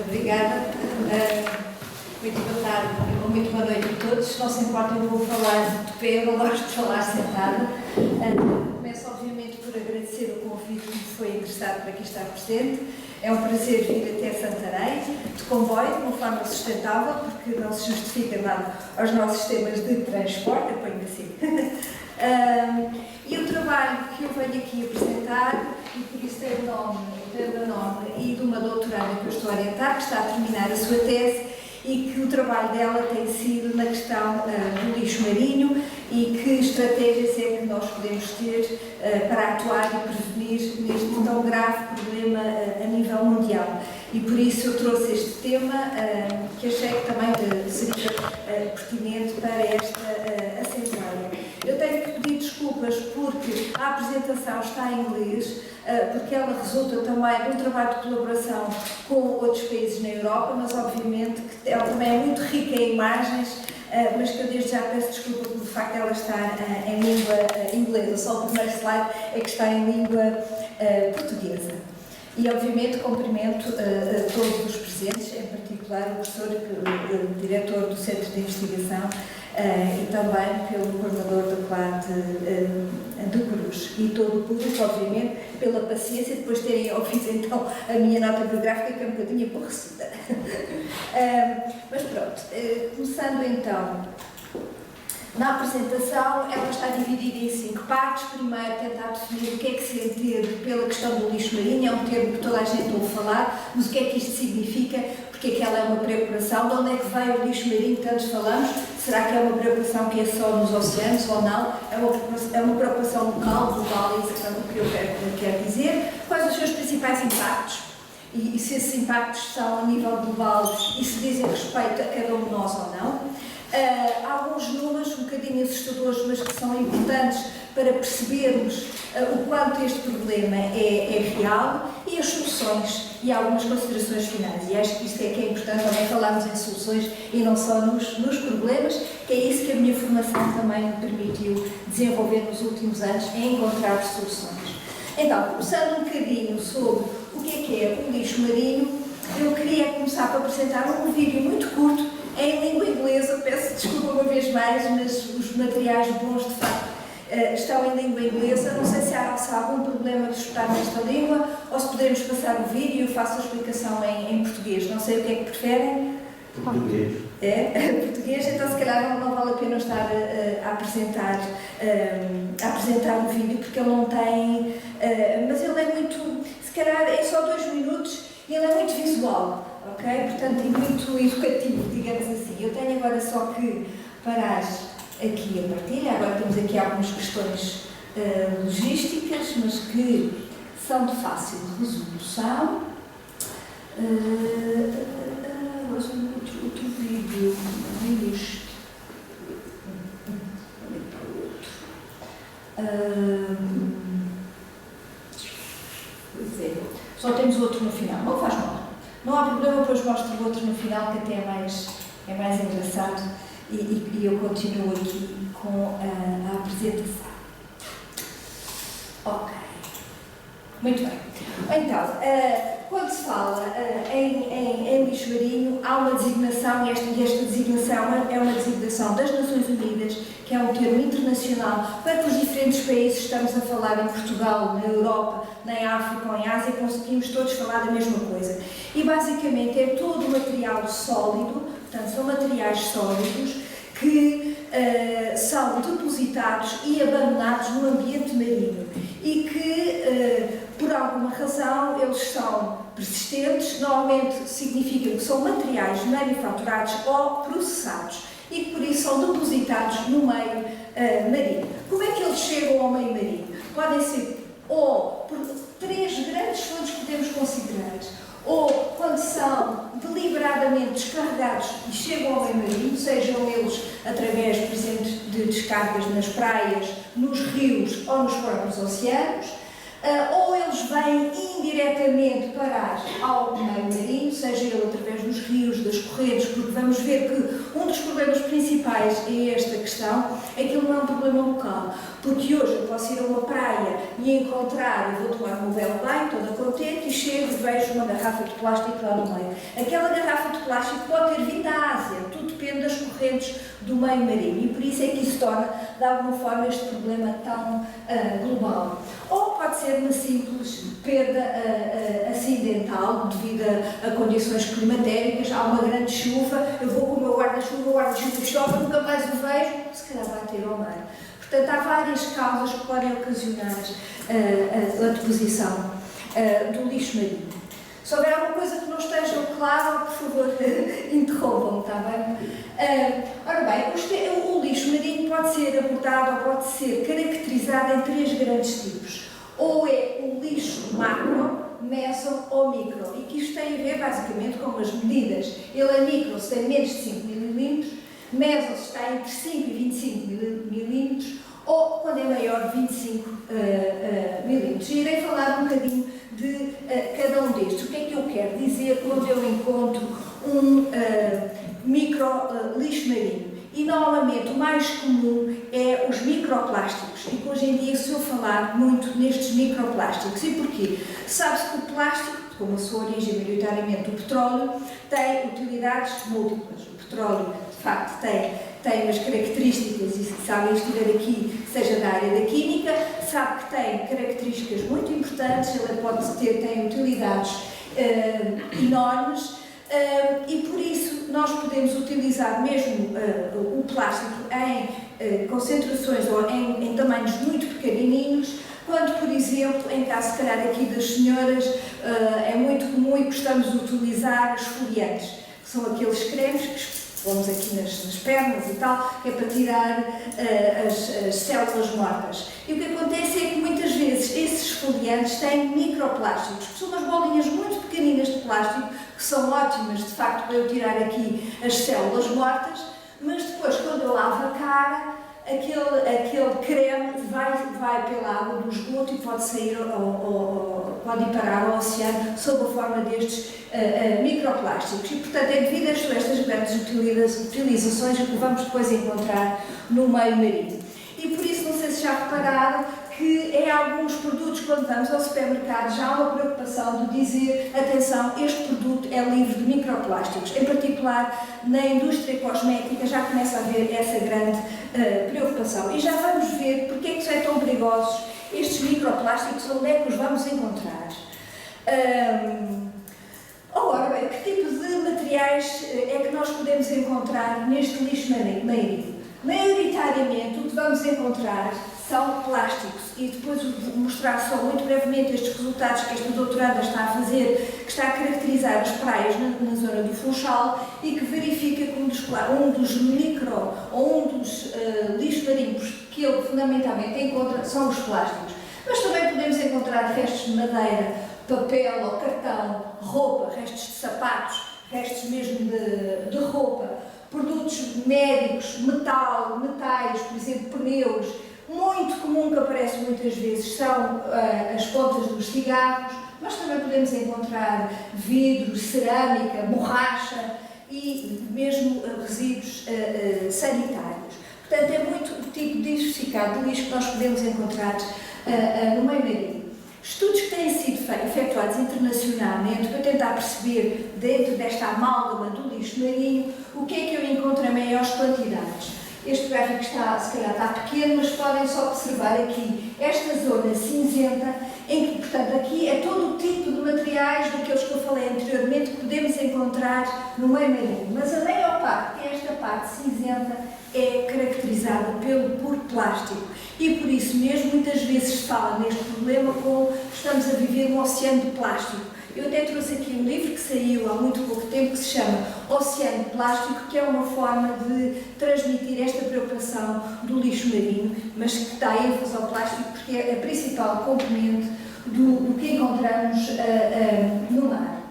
Obrigada. Muito boa tarde ou muito boa noite a todos. Se não se importa, eu vou falar de pé, eu gosto de falar sentada. Começo, obviamente, por agradecer o convite que me foi interessado para aqui estar presente. É um prazer vir até Santarém, de comboio, de uma forma sustentável, porque não se justifica nada aos nossos sistemas de transporte, eu ponho assim. E o trabalho que eu venho aqui apresentar, e por isso tem o meu nome e de uma doutoranda que eu estou a orientar, que está a terminar a sua tese, e que o trabalho dela tem sido na questão do lixo marinho e que estratégias é que nós podemos ter para atuar e prevenir neste tão grave problema a nível mundial. E por isso eu trouxe este tema que achei que também seria pertinente para esta Assembleia. Eu tenho que pedir desculpas porque a apresentação está em inglês, porque ela resulta também de um trabalho de colaboração com outros países na Europa, mas obviamente que ela também é muito rica em imagens, mas que eu desde já peço desculpa pelo facto de ela estar em língua inglesa. Só o primeiro slide é que está em língua portuguesa. E obviamente cumprimento todos os presentes, em particular o professor, o diretor do Centro de Investigação, e também pelo coordenador do CLAD do Cruz e todo o público, obviamente, pela paciência de depois terem ouvido então a minha nota biográfica, que é um bocadinho aborrecida. Mas pronto, começando então, na apresentação ela está dividida em 5 partes. Primeiro, tentar definir o que é que se entende pela questão do lixo marinho, é um termo que toda a gente ouve falar, mas o que é que isto significa, porque é que ela é uma preocupação, de onde é que vai o lixo marinho que tantos falamos, será que é uma preocupação que é só nos oceanos ou não, é uma preocupação local, global, é exatamente o que eu quero dizer, quais os seus principais impactos, e se esses impactos são a nível global e se dizem respeito a cada um de nós ou não. Alguns números um bocadinho assustadores, mas que são importantes para percebermos o quanto este problema é real, e as soluções e algumas considerações finais. E acho que isto é que é importante também falarmos em soluções e não só nos problemas, que é isso que a minha formação também me permitiu desenvolver nos últimos anos, é encontrar soluções. Então, começando um bocadinho sobre o que é o lixo marinho, eu queria começar por apresentar um vídeo muito curto em língua inglesa. Peço desculpa uma vez mais, mas os materiais bons de facto estão em língua inglesa. Não sei se há algum problema de escutar nesta língua ou se podemos passar o vídeo e eu faço a explicação em português. Não sei o que é que preferem. Português. É? Português, então se calhar não vale a pena estar a apresentar o vídeo, porque ele não tem, mas ele é muito, se calhar é só 2 minutos e ele é muito visual. Ok? Portanto, é muito educativo, digamos assim. Eu tenho agora só que parar aqui a partilha. Agora temos aqui algumas questões logísticas, mas que são de fácil resolução. Outro vídeo, não é isto. Pois é. Só temos outro no final. Não faz mal. Não há problema, depois mostro o outro no final, que até é mais engraçado, e eu continuo aqui com a apresentação. Ok. Muito bem. Então, quando se fala em lixo marinho, há uma designação, e esta designação é uma designação das Nações Unidas, que é um termo internacional para que os diferentes países, estamos a falar em Portugal, na Europa, na África ou em Ásia, conseguimos todos falar da mesma coisa. E basicamente é todo o material sólido, portanto são materiais sólidos que são depositados e abandonados no ambiente marinho e que, por alguma razão, eles são persistentes, normalmente significa que são materiais manufaturados ou processados e que por isso são depositados no meio marinho. Como é que eles chegam ao meio marinho? Podem ser ou por 3 grandes fontes que podemos considerar, ou quando são deliberadamente descarregados e chegam ao meio marinho, sejam eles através, por exemplo, de descargas nas praias, nos rios ou nos próprios oceanos, ou eles vêm indiretamente parar ao meio marinho, seja ele através dos rios, das correntes, porque vamos ver que um dos problemas principais é esta questão, é que ele não é um problema local, porque hoje eu posso ir a uma praia e encontrar, eu vou tomar um belo banho, toda contente e chego e vejo uma garrafa de plástico lá no meio. Aquela garrafa de plástico pode ter vindo da Ásia, tudo depende das correntes do meio marinho, e por isso é que isso torna, de alguma forma, este problema tão global. Ou pode ser uma simples perda acidental devido a condições climatéricas. Há uma grande chuva, eu vou com o meu guarda-chuva, o guarda-chuva chove, nunca mais o vejo, se calhar vai ter ao mar. Portanto, há várias causas que podem ocasionar a deposição do lixo marinho. Se houver alguma coisa que não esteja clara, por favor, interrompam-me, está bem? Ora bem, o lixo marinho pode ser abordado ou pode ser caracterizado em 3 grandes tipos. Ou é o lixo macro, meso ou micro, e que isto tem a ver basicamente com as medidas. Ele é micro se tem menos de 5 mm, meso se está entre 5 e 25 mm, ou quando é maior de 25 mm. E irei falar um bocadinho de cada um destes. O que é que eu quero dizer quando eu encontro um micro lixo marinho? E normalmente o mais comum é os microplásticos, e que hoje em dia se eu falar muito nestes microplásticos. E porquê? Sabe-se que o plástico, como a sua origem maioritariamente o petróleo, tem utilidades múltiplas. O petróleo, de facto, tem umas características, e se alguém estiver aqui, seja da área da química, sabe que tem características muito importantes, ele tem utilidades enormes, e por isso nós podemos utilizar mesmo o plástico em concentrações ou em tamanhos muito pequenininhos, quando, por exemplo, em caso, se calhar, aqui das senhoras, é muito comum e gostamos de utilizar esfoliantes, que são aqueles cremes que pomos aqui nas pernas e tal, que é para tirar as células mortas. E o que acontece é que muitas vezes esses esfoliantes têm microplásticos, que são umas bolinhas muito pequeninas de plástico, que são ótimas, de facto, para eu tirar aqui as células mortas, mas depois, quando eu lavo a cara, aquele creme vai pela água do esgoto e pode sair pode ir parar ao oceano sob a forma destes microplásticos. E, portanto, é devido a estas grandes utilizações que vamos depois encontrar no meio marinho. E por isso, não sei se já repararam, que em alguns produtos, quando vamos ao supermercado, já há uma preocupação de dizer, atenção, este produto é livre de microplásticos. Em particular, na indústria cosmética já começa a haver essa grande preocupação. E já vamos ver porque é que são tão perigosos estes microplásticos, onde é que os vamos encontrar. Ora bem, que tipo de materiais é que nós podemos encontrar neste lixo marinho? Maioritariamente, o que vamos encontrar são plásticos, e depois vou mostrar só muito brevemente estes resultados que esta doutoranda está a fazer, que está a caracterizar as praias na zona do Funchal, e que verifica que um dos micro ou um dos lixos marinhos que ele fundamentalmente encontra são os plásticos. Mas também podemos encontrar restos de madeira, papel ou cartão, roupa, restos de sapatos, restos mesmo de roupa, produtos médicos, metais, por exemplo, pneus. Muito comum que aparece muitas vezes são as pontas dos cigarros, mas também podemos encontrar vidro, cerâmica, borracha e mesmo resíduos sanitários. Portanto, é muito o tipo diversificado de lixo que nós podemos encontrar no meio marinho. Estudos que têm sido efetuados internacionalmente para tentar perceber, dentro desta amálgama do lixo marinho, o que é que eu encontro em maiores quantidades. Este gráfico se calhar está pequeno, mas podem só observar aqui esta zona cinzenta, em que, portanto, aqui é todo o tipo de materiais daqueles que eu falei anteriormente que podemos encontrar no meio marinho. Mas a maior parte, que é esta parte cinzenta, é caracterizada por plástico. E por isso mesmo, muitas vezes se fala neste problema como estamos a viver um oceano de plástico. Eu até trouxe aqui um livro que saiu há muito pouco tempo, que se chama Oceano de Plástico, que é uma forma de transmitir esta preocupação do lixo marinho, mas que dá ênfase ao plástico porque é a principal componente do que encontramos no mar.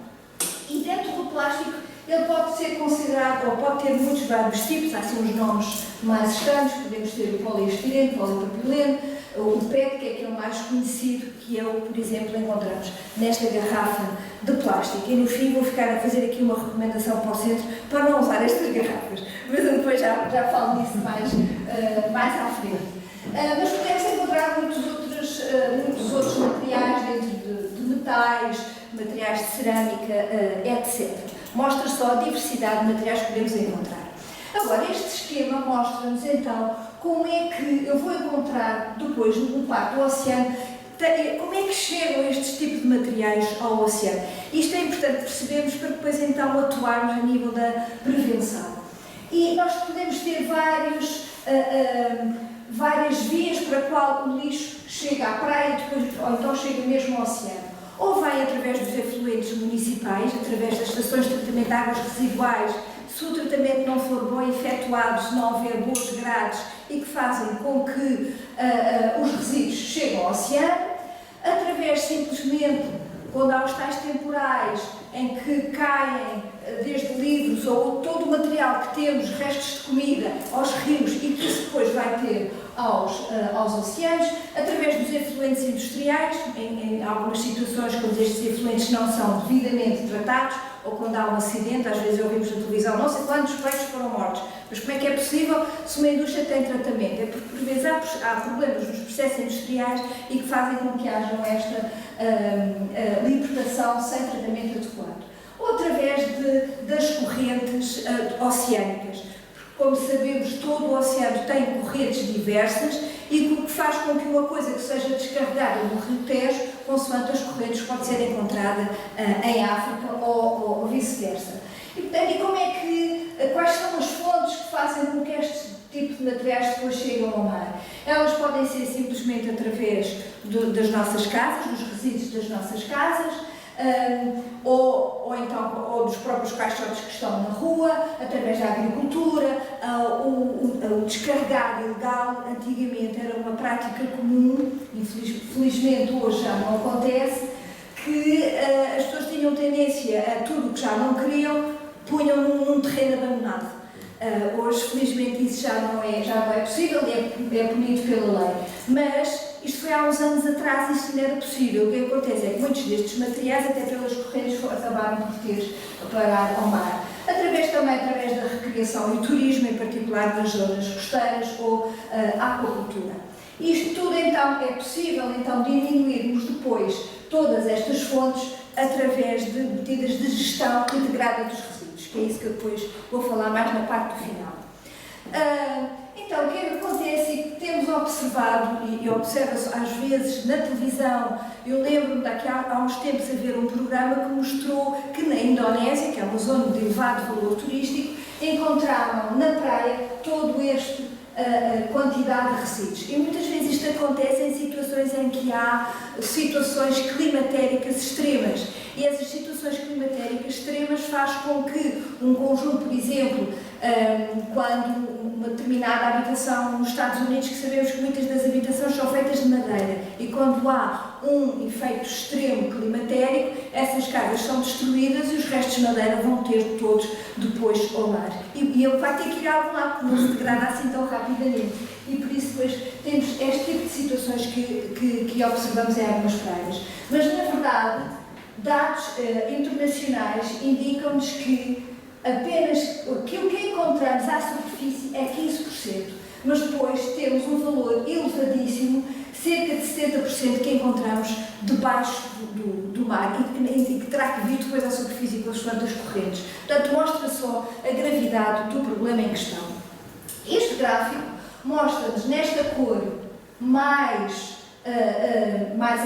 E dentro do plástico, ele pode ser considerado, ou pode ter muitos vários tipos, há assim uns nomes mais estranhos, podemos ter o poliestireno, polipropileno, o PET, que é aquele mais conhecido, que eu, por exemplo, encontramos nesta garrafa de plástico. E no fim vou ficar a fazer aqui uma recomendação para o centro para não usar estas garrafas, mas eu depois já falo disso mais à frente. Mas podemos encontrar muitos outros materiais dentro de metal, metais, materiais de cerâmica, etc. Mostra só a diversidade de materiais que podemos encontrar. Agora, este esquema mostra-nos então como é que eu vou encontrar depois no parque do oceano, como é que chegam estes tipos de materiais ao oceano. Isto é importante percebermos para depois então atuarmos a nível da prevenção. E nós podemos ter várias vias para a qual o lixo chega à praia depois, ou então chega mesmo ao oceano. Ou vai através dos efluentes municipais, através das estações de tratamento de águas residuais, se o tratamento não for bem efetuado, se não houver boas grades e que fazem com que os resíduos cheguem ao oceano, através simplesmente, quando há os tais temporais, em que caem desde livros ou todo o material que temos, restos de comida, aos rios e que isso depois vai ter aos oceanos, através dos efluentes industriais, em algumas situações quando estes efluentes não são devidamente tratados, ou quando há um acidente, às vezes ouvimos na televisão, não sei quantos peixes foram mortos, mas como é que é possível se uma indústria tem tratamento? É porque por vezes há problemas nos processos industriais e que fazem com que haja esta libertação sem tratamento adequado. Ou através das correntes oceânicas. Como sabemos, todo o oceano tem correntes diversas e o que faz com que uma coisa que seja descarregada no Rio Tejo, consoante as correntes, pode ser encontrada em África ou vice-versa. E, portanto, quais são as fontes que fazem com que este tipo de materiais depois cheguem ao mar? Elas podem ser simplesmente através das nossas casas, dos resíduos das nossas casas, ou dos próprios caixotes que estão na rua, através da agricultura, o descarregar ilegal. Antigamente era uma prática comum, infelizmente hoje já não acontece, que as pessoas tinham tendência a tudo o que já não queriam, punham num terreno abandonado. Hoje, felizmente, isso já não é possível e é punido pela lei. Mas isto foi há uns anos atrás e isso não era possível. O que acontece é que muitos destes materiais, até pelas correntes, acabaram por ter parar ao mar. Através da recreação e turismo, em particular das zonas costeiras ou aquacultura. Isto tudo, então, é possível diminuirmos depois todas estas fontes através de medidas de gestão integrada dos resíduos, que é isso que eu depois vou falar mais na parte do final. Então, o que é que acontece e que temos observado, e observa-se às vezes na televisão, eu lembro-me daqui há uns tempos a ver um programa que mostrou que na Indonésia, que é uma zona de elevado valor turístico, encontraram na praia todo este quantidade de resíduos. E muitas vezes isto acontece em situações em que há situações climatéricas extremas. E essas situações climatéricas extremas faz com que um conjunto, por exemplo, quando uma determinada habitação nos Estados Unidos, que sabemos que muitas das habitações são feitas de madeira, e quando há um efeito extremo climatérico, essas casas são destruídas e os restos de madeira vão ter todos depois ao mar. E ele vai ter que ir a algum lado, porque não se degrada assim tão rapidamente. E por isso depois temos este tipo de situações que observamos em algumas praias. Mas, na verdade, dados internacionais indicam-nos que apenas aquilo que encontramos à superfície é 15%, mas depois temos um valor elevadíssimo, cerca de 70% que encontramos debaixo do mar e que terá que vir depois à superfície pelas fontes correntes. Portanto, mostra só a gravidade do problema em questão. Este gráfico mostra-nos nesta cor mais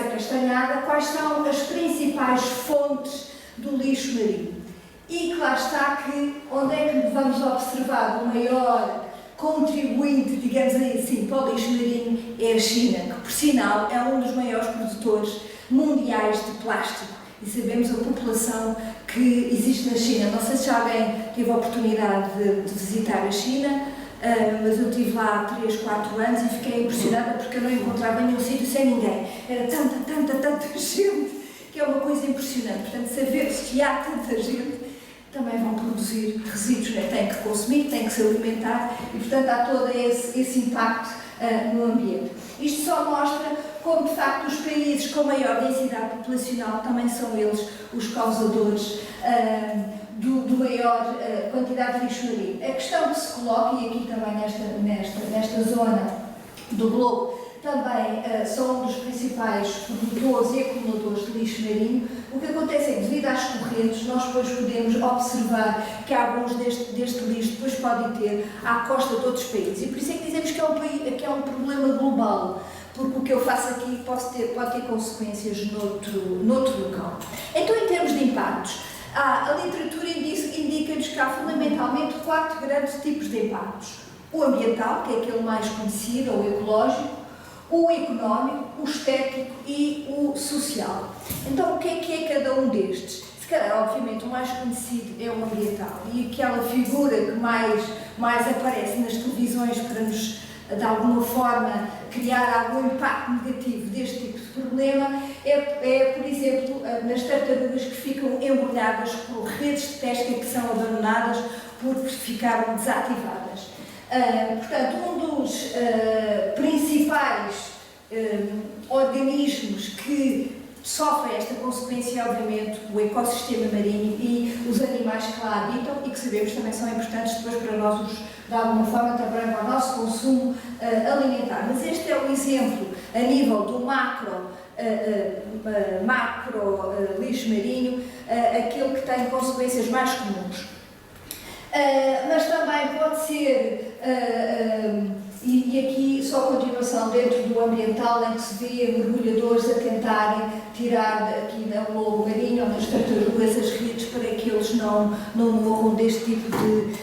acastanhada quais são as principais fontes do lixo marinho. E claro está que onde é que vamos observar o maior contribuinte, digamos assim, para o lixo marinho é a China, que por sinal é um dos maiores produtores mundiais de plástico. E sabemos a população que existe na China. Não sei se alguém teve a oportunidade de visitar a China, mas eu estive lá há 3, 4 anos e fiquei impressionada porque eu não encontrava nenhum sítio sem ninguém. Era tanta gente que é uma coisa impressionante. Portanto, saber que há tanta gente, também vão produzir resíduos, né? Têm que consumir, têm que se alimentar e, portanto, há todo esse impacto no ambiente. Isto só mostra como, de facto, os países com maior densidade populacional também são eles os causadores do maior quantidade de lixo marinho. A questão que se coloca, e aqui também nesta zona do globo, também são um dos principais produtores e acumuladores de lixo lixo marinho, o que acontece é que, devido às correntes, nós depois podemos observar que alguns deste lixo depois podem ter à costa de outros países. E por isso é que dizemos que é um problema global, porque o que eu faço aqui pode ter consequências noutro local. Então, em termos de impactos, a literatura indica-nos que há fundamentalmente 4 grandes tipos de impactos. O ambiental, que é aquele mais conhecido, ou ecológico, o económico, o estético e o social. Então, o que é cada um destes? Se calhar, obviamente, o mais conhecido é o ambiental, e aquela figura que mais aparece nas televisões para nos, de alguma forma, criar algum impacto negativo deste tipo de problema é, por exemplo, nas tartarugas que ficam embrulhadas por redes de pesca que são abandonadas porque ficaram desativadas. Portanto, um dos principais organismos que sofrem esta consequência é, obviamente, o ecossistema marinho e os animais que lá habitam e que sabemos também são importantes depois para nós, de alguma forma, também para o nosso consumo alimentar. Mas este é o exemplo a nível do macro lixo marinho, aquele que tem consequências mais comuns. Mas também pode ser, e aqui só continuação dentro do ambiental, em que se vê mergulhadores a tentarem tirar aqui no lobo marinho ou nas tartarugas as redes para que eles não morram deste tipo de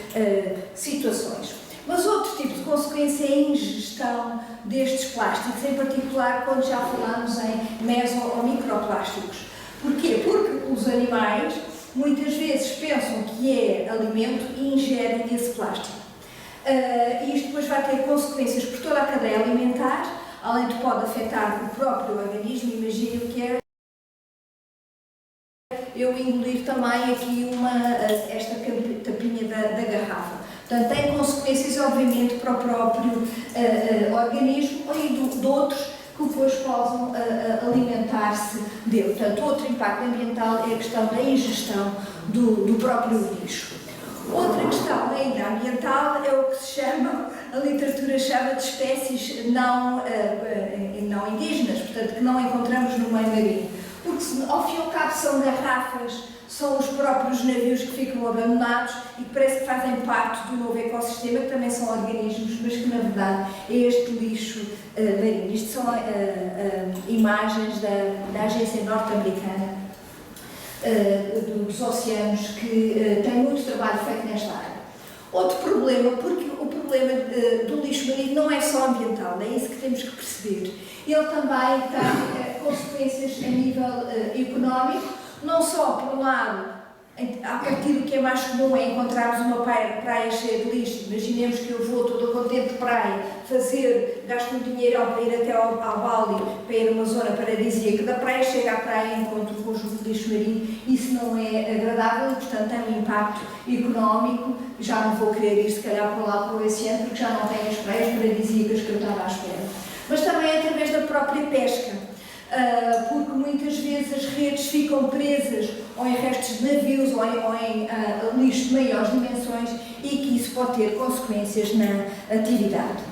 situações. Mas outro tipo de consequência é a ingestão destes plásticos, em particular quando já falamos em meso ou microplásticos. Porquê? Porque os animais muitas vezes pensam que é alimento e ingerem esse plástico. E isto depois vai ter consequências por toda a cadeia alimentar, além de pode afetar o próprio organismo. Imaginem o que é eu engolir também aqui esta tapinha da garrafa. Portanto, tem consequências, obviamente, para o próprio organismo e de outros que depois possam alimentar-se dele. Portanto, outro impacto ambiental é a questão da ingestão do próprio lixo. Outra questão ainda ambiental é o que se chama, a literatura chama de espécies não indígenas, portanto, que não encontramos no meio marinho. Porque, ao fim e ao cabo, são garrafas, são os próprios navios que ficam abandonados e que parece que fazem parte do novo ecossistema, que também são organismos, mas que, na verdade, é este lixo marinho. Isto são imagens da agência norte-americana dos oceanos, que tem muito trabalho feito nesta área. Outro problema, porque o problema do lixo marinho não é só ambiental, é isso que temos que perceber. Ele também tem consequências a nível económico, não só, por um lado, a partir do que é mais comum é encontrarmos uma praia cheia de lixo. Imaginemos que eu vou toda contente de praia, gasto um dinheiro para ir até ao Bali, para ir a uma zona paradisíaca, da praia chega à praia e encontro um conjunto de lixo marinho. Isso não é agradável e, portanto, tem um impacto económico. Já não vou querer ir, se calhar, para lá, para o oceano, porque já não tenho as praias paradisíacas que eu estava à espera. Mas também através da própria pesca. Porque muitas vezes as redes ficam presas ou em restos de navios ou em lixo de maiores dimensões e que isso pode ter consequências na atividade.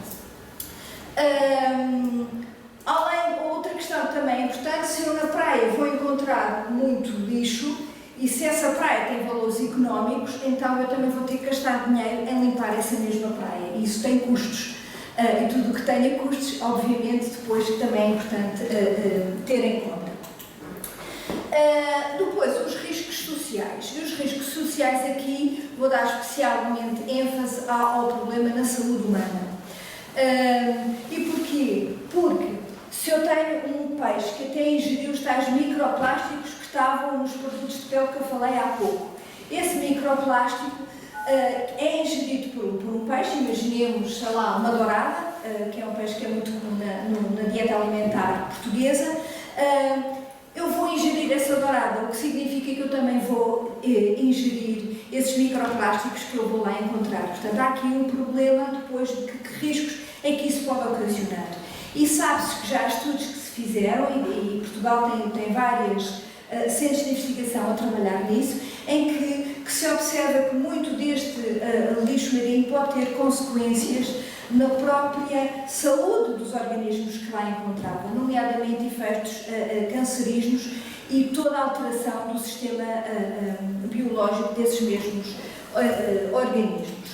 Outra questão também importante, se eu na praia vou encontrar muito lixo e se essa praia tem valores económicos, então eu também vou ter que gastar dinheiro em limpar essa mesma praia e isso tem custos. E tudo o que tenha custos, obviamente, depois também é importante ter em conta. Depois, os riscos sociais. E os riscos sociais aqui vou dar especialmente ênfase ao problema na saúde humana. E porquê? Porque se eu tenho um peixe que até ingeriu os tais microplásticos que estavam nos produtos de pele que eu falei há pouco, esse microplástico é ingerido por um peixe, imaginemos, sei lá, uma dourada, que é um peixe que é muito comum na dieta alimentar portuguesa. Eu vou ingerir essa dourada, o que significa que eu também vou ingerir esses microplásticos que eu vou lá encontrar. Portanto, há aqui um problema depois de que riscos é que isso pode ocasionar. E sabe-se que já há estudos que se fizeram, e Portugal tem vários centros de investigação a trabalhar nisso, em que se observa que muito deste lixo marinho pode ter consequências na própria saúde dos organismos que lá encontravam, nomeadamente efeitos cancerígenos e toda a alteração do sistema biológico desses mesmos organismos.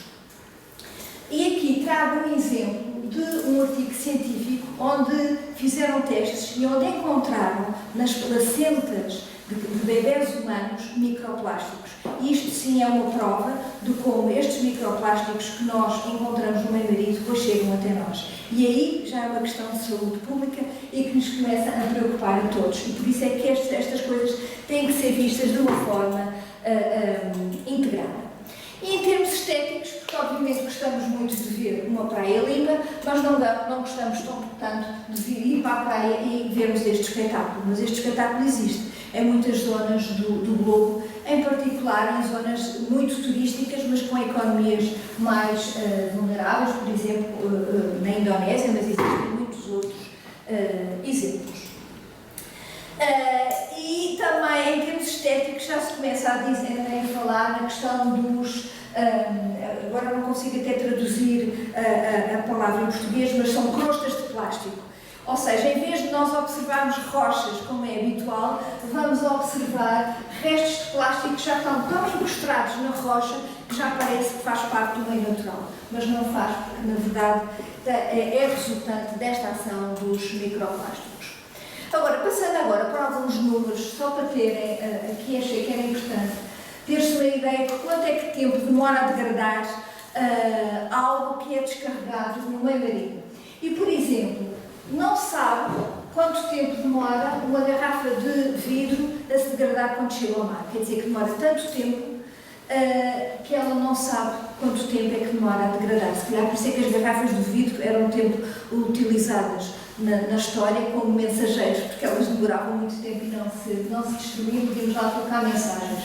E aqui trago um exemplo de um artigo científico onde fizeram testes e onde encontraram nas placentas de bebés humanos microplásticos. E isto sim é uma prova de como estes microplásticos que nós encontramos no meio marítimo depois chegam até nós. E aí já é uma questão de saúde pública e que nos começa a preocupar a todos. E por isso é que estas coisas têm que ser vistas de uma forma integrada. E em termos estéticos, porque obviamente gostamos muito de ver uma praia limpa, mas não gostamos tanto de ir para a praia e vermos este espetáculo. Mas este espetáculo existe em muitas zonas do globo, em particular em zonas muito turísticas, mas com economias mais vulneráveis, por exemplo, na Indonésia, mas existem muitos outros exemplos. E também, em termos estéticos, já se começa a falar na questão dos... agora não consigo até traduzir a palavra em português, mas são crostas de plástico. Ou seja, em vez de nós observarmos rochas, como é habitual, vamos observar restos de plástico que já estão tão incrustados na rocha que já parece que faz parte do meio natural. Mas não faz, porque na verdade é resultante desta ação dos microplásticos. Agora, passando agora para alguns números, só para terem, aqui achei que era importante, ter-se uma ideia de quanto é que tempo demora a degradar algo que é descarregado no meio marinho. E, por exemplo, não sabe quanto tempo demora uma garrafa de vidro a se degradar quando chega ao mar. Quer dizer que demora tanto tempo que ela não sabe quanto tempo é que demora a degradar. Se calhar por isso é que as garrafas de vidro eram um tempo utilizadas na história como mensageiros, porque elas demoravam muito tempo e não se destruíam, podíamos lá colocar mensagens.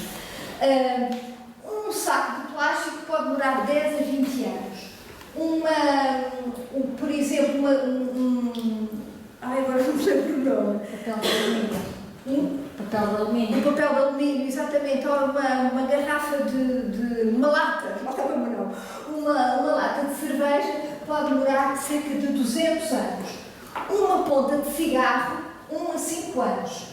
Um saco de plástico pode demorar 10 a 20 anos. Por exemplo, agora não me lembro o nome. Papel de alumínio. Papel de alumínio. Um papel de alumínio, exatamente. Ou uma garrafa de uma lata, uma lata de cerveja pode demorar cerca de 200 anos. Uma ponta de cigarro, 1 a 5 anos.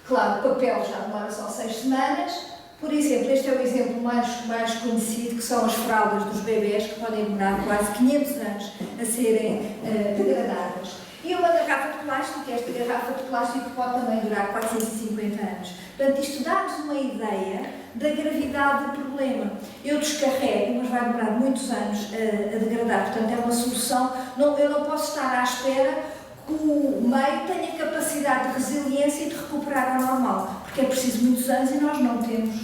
Claro, o papel já demora só 6 semanas. Por exemplo, este é o exemplo mais conhecido, que são as fraldas dos bebés, que podem demorar quase 500 anos a serem degradadas. E uma garrafa de plástico, esta garrafa de plástico pode também durar 450 anos. Portanto, isto dá-nos uma ideia da gravidade do problema. Eu descarrego, mas vai demorar muitos anos a degradar. Portanto, é uma solução. Eu não posso estar à espera que o meio tenha capacidade de resiliência e de recuperar ao normal, porque é preciso muitos anos e nós não temos,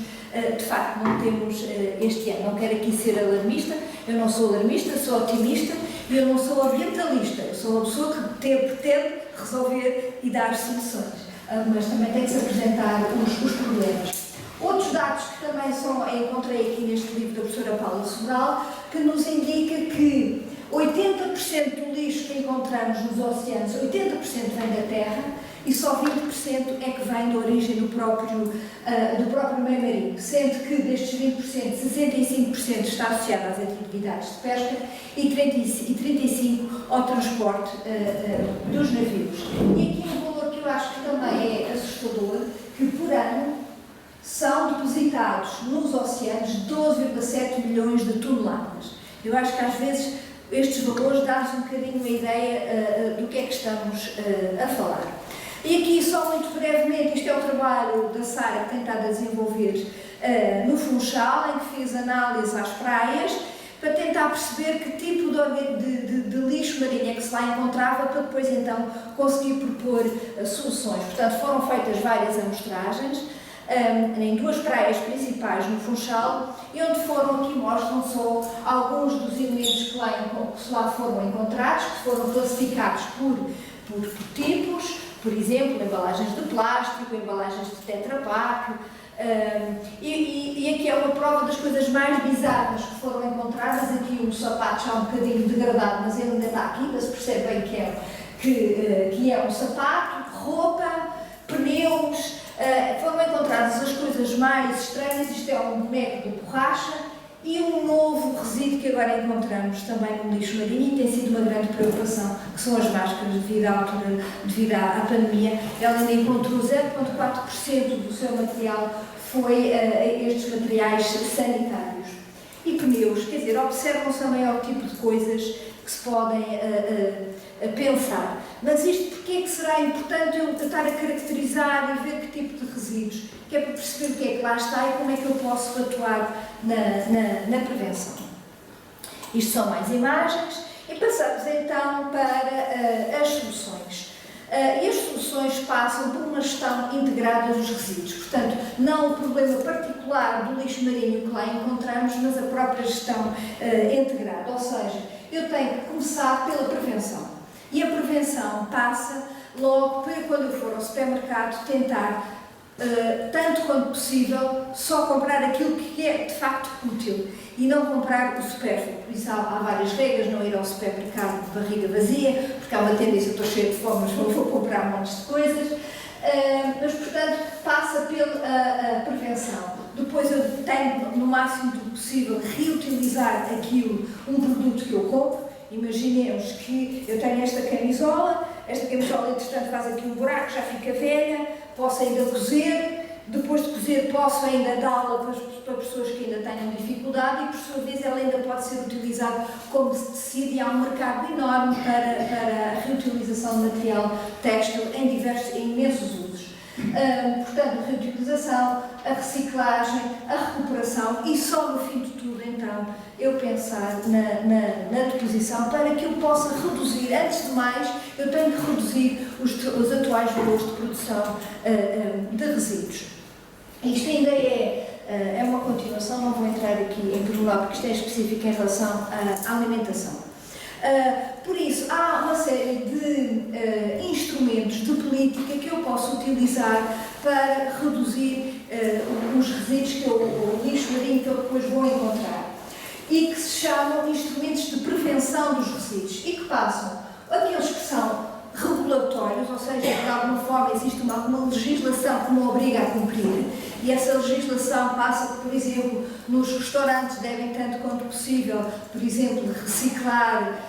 de facto, não temos este ano. Não quero aqui ser alarmista, eu não sou alarmista, sou otimista e eu não sou ambientalista, eu sou uma pessoa que pretende resolver e dar soluções, mas também tem que se apresentar os problemas. Outros dados que também encontrei aqui neste livro da professora Paula Sobral, que nos indica que 80% do lixo que encontramos nos oceanos, 80% vem da terra e só 20% é que vem da origem do próprio meio marinho, sendo que destes 20%, 65% está associado às atividades de pesca e 35% ao transporte dos navios. E aqui um valor que eu acho que também é assustador, que por ano são depositados nos oceanos 12,7 milhões de toneladas. Eu acho que às vezes estes valores dão-nos um bocadinho uma ideia do que é que estamos a falar. E aqui, só muito brevemente, isto é o trabalho da Sara que tem estado a desenvolver no Funchal, em que fez análise às praias, para tentar perceber que tipo de lixo marinho é que se lá encontrava, para depois então conseguir propor soluções. Portanto, foram feitas várias amostragens em 2 praias principais no Funchal, e onde aqui mostram só alguns dos elementos que lá foram encontrados, que foram classificados por tipos, por exemplo, embalagens de plástico, embalagens de Tetra Pak, e aqui é uma prova das coisas mais bizarras que foram encontradas. Aqui um sapato já um bocadinho degradado, mas ele ainda está aqui, ainda se percebe bem que é um sapato, roupa, pneus. Foram encontradas as coisas mais estranhas. Isto é um boneco de borracha E um novo resíduo que agora encontramos também no lixo marinho e tem sido uma grande preocupação, que são as máscaras devido à altura, devido à pandemia. Ela ainda encontrou 0,4% do seu material foi estes materiais sanitários. E pneus, quer dizer, observam-se também ao tipo de coisas que se podem pensar. Mas isto porquê é que será importante eu tentar a caracterizar e ver que tipo de resíduos? Que é para perceber o que é que lá está e como é que eu posso atuar na prevenção. Isto são mais imagens e passamos então para as soluções. E as soluções passam por uma gestão integrada dos resíduos. Portanto, não o problema particular do lixo marinho que lá encontramos, mas a própria gestão integrada. Ou seja, eu tenho que começar pela prevenção. E a prevenção passa logo para quando eu for ao supermercado tentar, tanto quanto possível, só comprar aquilo que é de facto útil e não comprar o supérfluo. Por isso há várias regras, não ir ao supermercado de barriga vazia, porque há uma tendência, eu estou cheia de fome, mas vou comprar montes de coisas. Mas, portanto, passa pela prevenção. Depois eu tenho, no máximo do possível, reutilizar aquilo, um produto que eu compro. Imaginemos que eu tenho esta camisola, entretanto faz aqui um buraco, já fica velha, posso ainda cozer, depois de cozer posso ainda dá-la para pessoas que ainda tenham dificuldade e, por sua vez, ela ainda pode ser utilizada como tecido e há um mercado enorme para a reutilização de material têxtil em imensos usos. Portanto, a reutilização, a reciclagem, a recuperação e só no fim de tudo, então, eu pensar na deposição para que eu possa reduzir, antes de mais, eu tenho que reduzir os atuais valores de produção de resíduos. Isto ainda é uma continuação, não vou entrar aqui em pormenor porque isto é específico em relação à alimentação. Por isso, há uma série de instrumentos de política que eu posso utilizar para reduzir os resíduos, o lixo marinho que eu depois vou encontrar. E que se chamam instrumentos de prevenção dos resíduos e que passam aqueles que são regulatórios, ou seja, de alguma forma existe uma legislação que me obriga a cumprir e essa legislação passa, por exemplo, nos restaurantes devem, tanto quanto possível, por exemplo, reciclar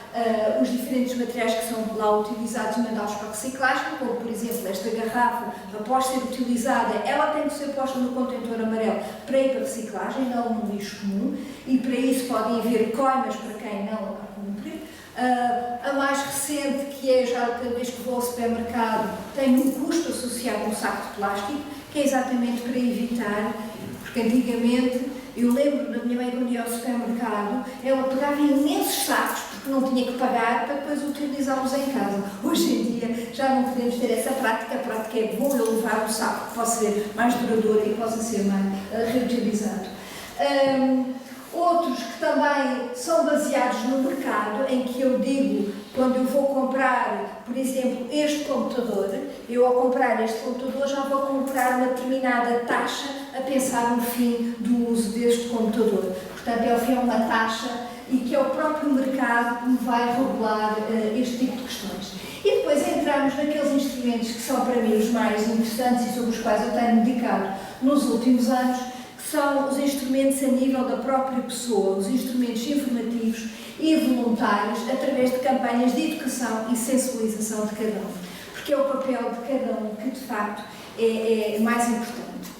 os diferentes materiais que são lá utilizados e mandá-los para a reciclagem, como por exemplo esta garrafa, após ser utilizada, ela tem que ser posta no contentor amarelo para ir para a reciclagem, não no lixo comum, e para isso podem haver coimas para quem não a cumpre. A mais recente, que é já cada vez que vou ao supermercado, tem um custo associado a um saco de plástico, que é exatamente para evitar, porque antigamente, eu lembro da minha mãe quando ia ao supermercado, ela pegava imensos sacos, porque não tinha que pagar, para depois utilizá-los em casa. Hoje em dia já não podemos ter essa prática, a prática é bom eu levar um saco que possa ser mais duradouro e possa ser mais reutilizado. Outros que também são baseados no mercado, em que eu digo, quando eu vou comprar, por exemplo, este computador, eu ao comprar este computador já vou comprar uma determinada taxa a pensar no fim do uso deste computador. Portanto, ao fim é uma taxa e que é o próprio mercado que me vai regular este tipo de questões. E depois entramos naqueles instrumentos que são para mim os mais interessantes e sobre os quais eu tenho dedicado nos últimos anos, são os instrumentos a nível da própria pessoa, os instrumentos informativos e voluntários através de campanhas de educação e sensibilização de cada um, porque é o papel de cada um que de facto é mais importante.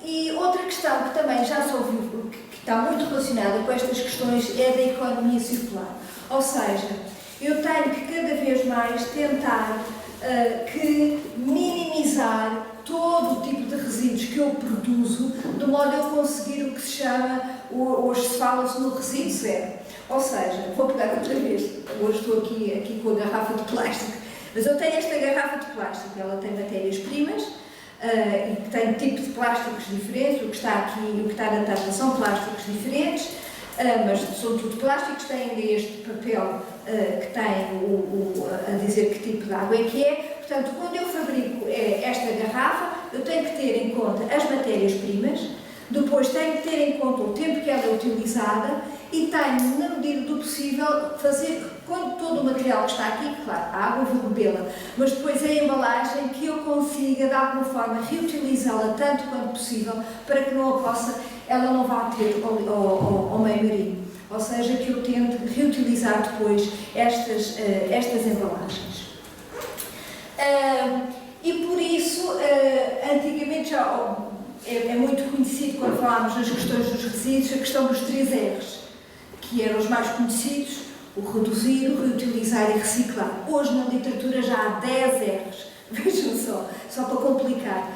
E outra questão que também já se ouviu, que está muito relacionada com estas questões, é da economia circular. Ou seja, eu tenho que cada vez mais tentar minimizar todo o tipo de resíduos que eu produzo, de modo a eu conseguir o que se chama, hoje se fala-se no resíduo zero. Ou seja, vou pegar outra vez, hoje estou aqui com a garrafa de plástico, mas eu tenho esta garrafa de plástico, ela tem matérias-primas, e que tem tipo de plásticos diferentes, o que está aqui e o que está na tampa são plásticos diferentes, mas são tudo plásticos, têm ainda este papel que tem a dizer que tipo de água é que é. Portanto, quando eu fabrico esta garrafa, eu tenho que ter em conta as matérias-primas, Depois tenho que ter em conta o tempo que ela é utilizada e tenho, na medida do possível, fazer com todo o material que está aqui, claro, a água vou bebê-la, mas depois a embalagem que eu consiga, de alguma forma, reutilizá-la tanto quanto possível para que ela não vá ter ao meio marinho. Ou seja, que eu tente reutilizar depois estas embalagens. E por isso, antigamente já é muito conhecido quando falámos nas questões dos resíduos, a questão dos 3 R's, que eram os mais conhecidos: o reduzir, o reutilizar e reciclar. Hoje na literatura já há 10 R's, vejam só para complicar.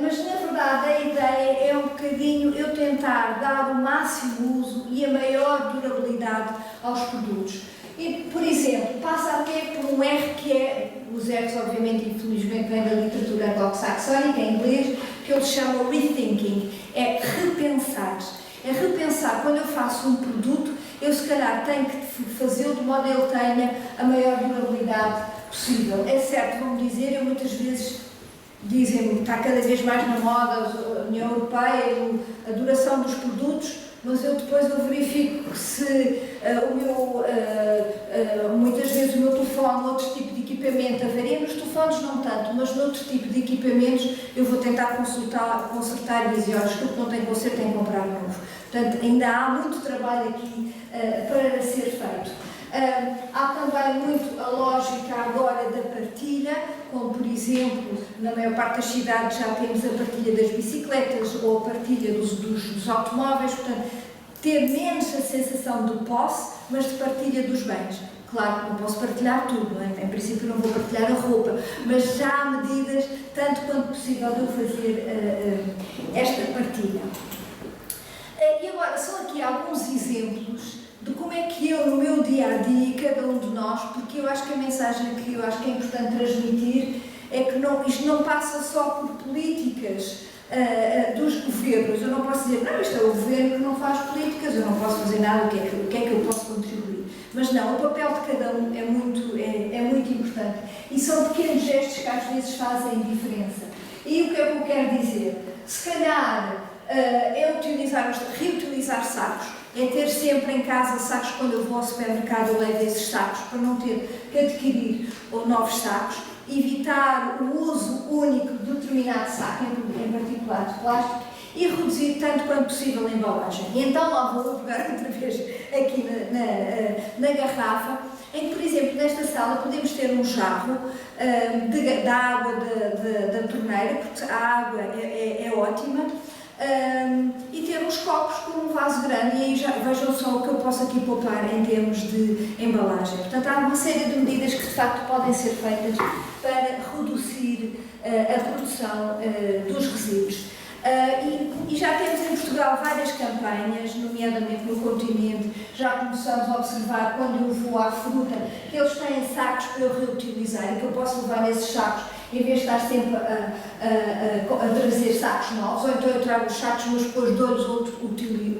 Mas na verdade a ideia é um bocadinho eu tentar dar o máximo uso e a maior durabilidade aos produtos. E, por exemplo, passa até por um R que é, os R's obviamente infelizmente vêm da literatura anglo-saxónica, em inglês, que eles chamam rethinking, é repensar. É repensar, quando eu faço um produto, eu se calhar tenho que fazê-lo de modo que ele tenha a maior durabilidade possível. É certo, vão dizer, eu muitas vezes dizem-me que está cada vez mais na moda, a União Europeia, a duração dos produtos, mas eu depois verifico que se muitas vezes o meu telefone, outro tipo de equipamento, avaria nos telefones não tanto, mas noutro tipo de equipamentos eu vou tentar consertar e dizer, olha, que não tem conserto, tem que comprar novo. Portanto, ainda há muito trabalho aqui para ser feito. Há também muito a lógica agora da partilha, como por exemplo, na maior parte das cidades já temos a partilha das bicicletas ou a partilha dos automóveis, portanto, ter menos a sensação de posse, mas de partilha dos bens. Claro que não posso partilhar tudo, em princípio não vou partilhar a roupa, mas já há medidas, tanto quanto possível, de eu fazer esta partilha. E agora, são aqui alguns exemplos de como é que eu, no meu dia-a-dia, cada um de nós, porque eu acho que a mensagem que eu acho que é importante transmitir é que isto não passa só por políticas dos governos. Eu não posso dizer, não, isto é o governo que não faz políticas, eu não posso fazer nada, o que é que eu posso contribuir? Mas não, o papel de cada um é muito importante. E são pequenos gestos que às vezes fazem diferença. E o que é que eu quero dizer? Se calhar é reutilizar sacos, é ter sempre em casa sacos. Quando eu vou ao supermercado eu levo esses sacos para não ter que adquirir novos sacos, evitar o uso único de determinado saco, em particular de plástico, e reduzir tanto quanto possível a embalagem. E então lá vou pegar outra vez aqui na garrafa, em que, por exemplo, nesta sala podemos ter um jarro da água da torneira, porque a água é ótima, e ter uns copos com um vaso grande, e aí já vejam só o que eu posso aqui poupar em termos de embalagem. Portanto, há uma série de medidas que de facto podem ser feitas para reduzir a produção dos resíduos. E já temos em Portugal várias campanhas, nomeadamente no continente. Já começamos a observar, quando eu vou à fruta, que eles têm sacos para eu reutilizar e que eu posso levar nesses sacos, em vez de estar sempre a trazer sacos novos. Ou então eu trago os sacos, mas depois dou-lhes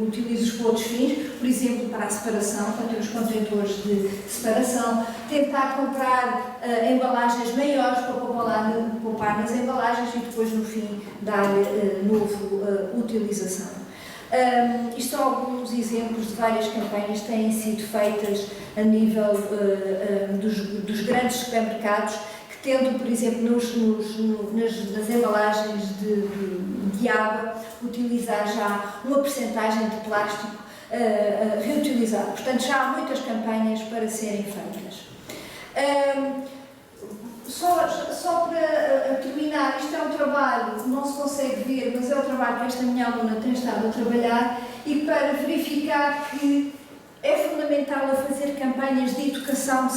utilizo-os para outros fins, por exemplo, para a separação, para ter os contentores de separação. Tentar comprar embalagens maiores para poupar nas embalagens e depois, no fim, dar utilização. Isto são alguns exemplos de várias campanhas que têm sido feitas a nível dos grandes supermercados, que tentam, por exemplo, nas embalagens de água, utilizar já uma percentagem de plástico reutilizado. Portanto, já há muitas campanhas para serem feitas. Só para terminar, isto é um trabalho que não se consegue ver, mas é o trabalho que esta minha aluna tem estado a trabalhar, e para verificar que é fundamental a fazer campanhas de educação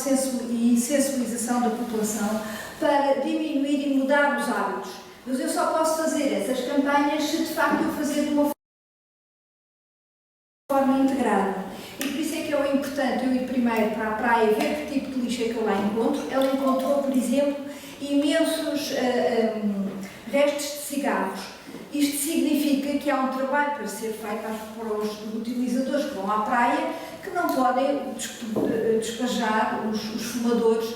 e sensibilização da população para diminuir e mudar os hábitos. Mas eu só posso fazer essas campanhas se de facto eu fazer de uma forma integrada. E por isso é que é importante eu ir primeiro para a praia ver que tipo de lixo é que eu lá encontro. Ela encontrou, por exemplo, imensos restos de cigarros. Isto significa que há um trabalho para ser feito para os utilizadores que vão à praia, que não podem despejar os fumadores,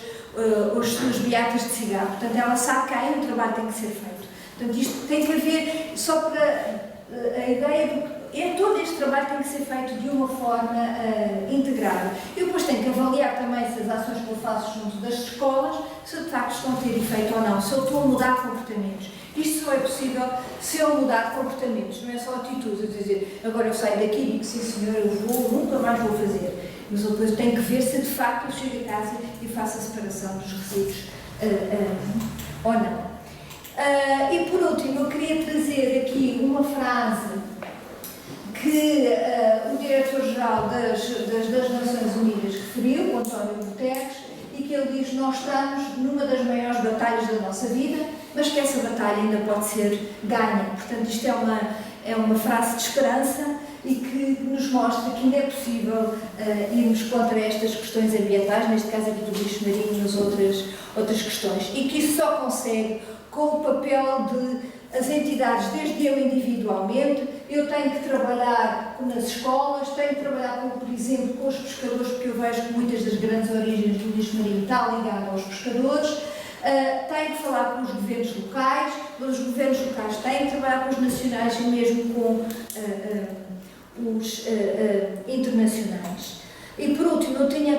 as suas beatas de cigarro. Portanto, ela sabe que há um trabalho que tem que ser feito. Portanto, isto tem que haver, só para a ideia todo este trabalho tem que ser feito de uma forma integrada. Eu depois tenho que avaliar também se as ações que eu faço junto das escolas, se de facto estão a ter efeito ou não, se eu estou a mudar comportamentos. Isto só é possível se eu mudar comportamentos, não é só atitudes, a dizer, agora eu saio daqui e digo, sim senhor, eu vou, nunca mais vou fazer. Mas eu depois tenho que ver se de facto eu chego a casa e faço a separação dos resíduos ou não. E por último, eu queria trazer aqui uma frase que o Diretor-Geral das Nações Unidas referiu, o António Guterres, e que ele diz: nós estamos numa das maiores batalhas da nossa vida, mas que essa batalha ainda pode ser ganha. Portanto, isto é uma frase de esperança e que nos mostra que ainda é possível irmos contra estas questões ambientais, neste caso aqui do lixo marinho e nas outras questões, e que isso só consegue com o papel de as entidades, desde eu individualmente. Eu tenho que trabalhar nas escolas, tenho que trabalhar, por exemplo, com os pescadores, porque eu vejo que muitas das grandes origens do lixo marinho está ligado aos pescadores. Tenho que falar com os governos locais, os governos locais têm que trabalhar com os nacionais e mesmo com os internacionais. E por último, eu tenho